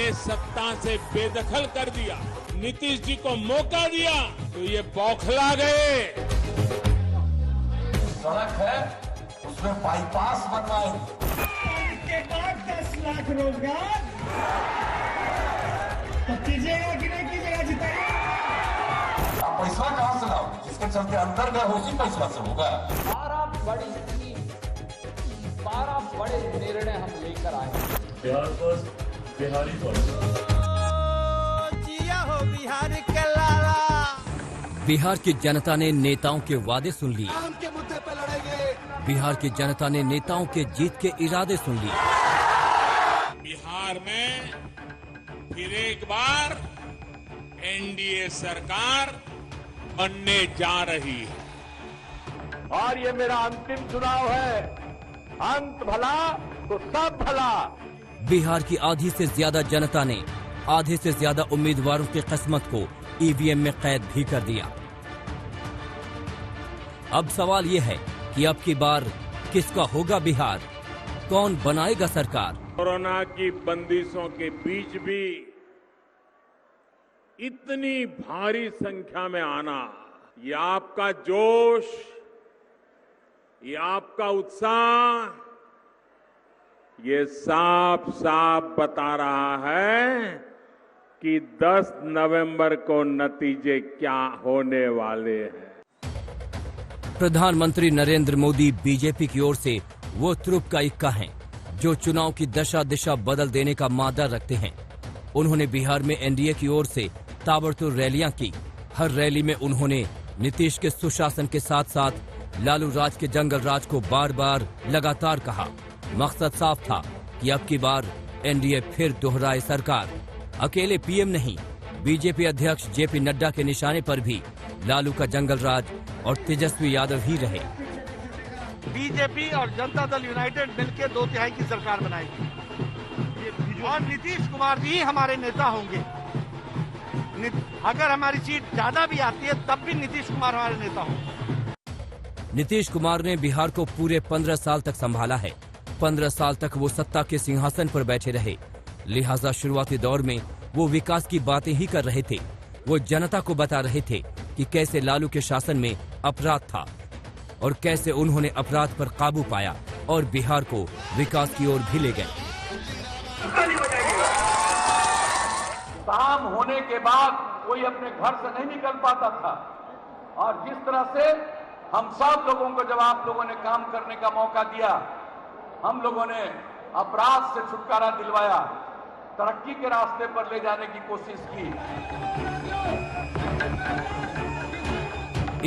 के सत्ता से बेदखल कर दिया, नीतीश जी को मौका दिया तो ये बौखला गए। सड़क है उसमें बाईपास बनवाएंगे। के बाद 10 लाख रोजगार तो कीजिएगा कि नहीं कीजिएगा, जिताइएगा। आप पैसा कहाँ से लाओ? जिसके चलते अंदर गए उसी पैसा से होगा। 12 बड़े निर्णय हम लेकर आए। Bihar first, Bihari first. जिया हो बिहार के लाला। बिहार की जनता ने नेताओं के वादे सुन लिए। के मुद्दे पे लड़ेंगे। बिहार की जनता ने नेताओं के जीत के इरादे सुन लिए। बिहार में फिर एक बार एनडीए सरकार बनने जा रही है और ये मेरा अंतिम चुनाव है। अंत भला तो सब भला। बिहार की आधी से ज्यादा जनता ने आधे से ज्यादा उम्मीदवारों की किस्मत को ईवीएम में कैद भी कर दिया। अब सवाल ये है कि अब की बार किसका होगा बिहार? कौन बनाएगा सरकार? कोरोना की बंदिशों के बीच भी इतनी भारी संख्या में आना, ये आपका जोश, ये आपका उत्साह, ये साफ साफ बता रहा है कि 10 नवंबर को नतीजे क्या होने वाले हैं। प्रधानमंत्री नरेंद्र मोदी बीजेपी की ओर से वो तुरुप का इक्का हैं जो चुनाव की दशा दिशा बदल देने का मादा रखते हैं। उन्होंने बिहार में एनडीए की ओर से ताबड़तोड़ रैलियां की। हर रैली में उन्होंने नीतीश के सुशासन के साथ साथ लालू राज के जंगल राज को बार बार लगातार कहा। मकसद साफ था कि अब की बार एनडीए फिर दोहराए सरकार। अकेले पीएम नहीं, बीजेपी अध्यक्ष जेपी नड्डा के निशाने पर भी लालू का जंगल राज और तेजस्वी यादव ही रहे। बीजेपी और जनता दल यूनाइटेड मिलकर 2/3 की सरकार बनाएगी और नीतीश कुमार जी हमारे नेता होंगे। अगर हमारी सीट ज्यादा भी आती है तब भी नीतीश कुमार हमारे नेता होंगे। नीतीश कुमार ने बिहार को पूरे 15 साल तक संभाला है। 15 साल तक वो सत्ता के सिंहासन पर बैठे रहे, लिहाजा शुरुआती दौर में वो विकास की बातें ही कर रहे थे। वो जनता को बता रहे थे कि कैसे लालू के शासन में अपराध था और कैसे उन्होंने अपराध पर काबू पाया और बिहार को विकास की ओर भी ले गए। काम होने के बाद कोई अपने घर से नहीं निकल पाता था और जिस तरह से हम सब लोगों को जब आप लोगों ने काम करने का मौका दिया, हम लोगों ने अपराध से छुटकारा दिलवाया, तरक्की के रास्ते पर ले जाने की कोशिश की।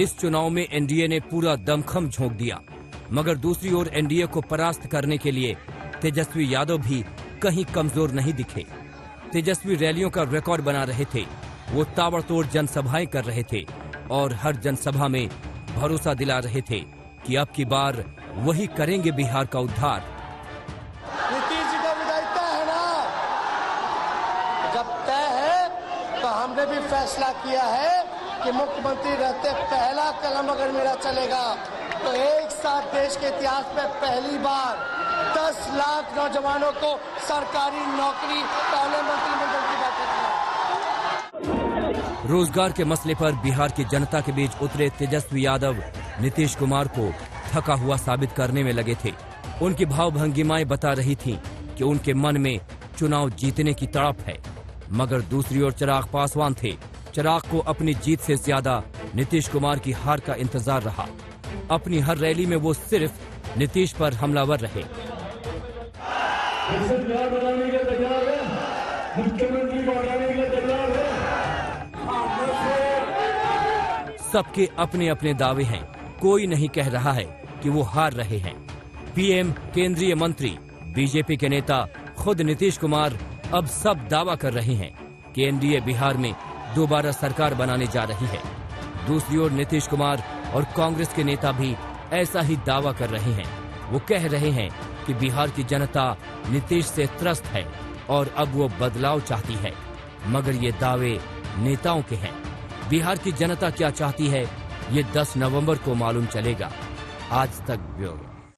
इस चुनाव में एनडीए ने पूरा दमखम झोंक दिया, मगर दूसरी ओर एनडीए को परास्त करने के लिए तेजस्वी यादव भी कहीं कमजोर नहीं दिखे। तेजस्वी रैलियों का रिकॉर्ड बना रहे थे। वो ताबड़तोड़ जनसभाएं कर रहे थे और हर जनसभा में भरोसा दिला रहे थे कि अब की बार वही करेंगे बिहार का उद्धार। नीतीश जी का विदाई तय है ना? जब तय है तो हमने भी फैसला किया है कि मुख्यमंत्री रहते पहला कदम अगर मेरा चलेगा तो एक साथ देश के इतिहास में पहली बार 10 लाख नौजवानों को सरकारी नौकरी पहले मंत्रिमंडल की बैठक में। रोजगार के मसले पर बिहार की जनता के बीच उतरे तेजस्वी यादव नीतीश कुमार को थका हुआ साबित करने में लगे थे। उनकी भावभंगिमाएं बता रही थीं कि उनके मन में चुनाव जीतने की तड़प है, मगर दूसरी ओर चिराग पासवान थे। चिराग को अपनी जीत से ज्यादा नीतीश कुमार की हार का इंतजार रहा। अपनी हर रैली में वो सिर्फ नीतीश पर हमलावर रहे। सबके अपने अपने दावे हैं, कोई नहीं कह रहा है कि वो हार रहे हैं। पीएम, केंद्रीय मंत्री, बीजेपी के नेता, खुद नीतीश कुमार अब सब दावा कर रहे हैं कि एनडीए बिहार में दोबारा सरकार बनाने जा रही है। दूसरी ओर नीतीश कुमार और कांग्रेस के नेता भी ऐसा ही दावा कर रहे हैं। वो कह रहे हैं कि बिहार की जनता नीतीश से त्रस्त है और अब वो बदलाव चाहती है, मगर ये दावे नेताओं के हैं। बिहार की जनता क्या चाहती है, ये 10 नवंबर को मालूम चलेगा। आज तक ब्यूरो।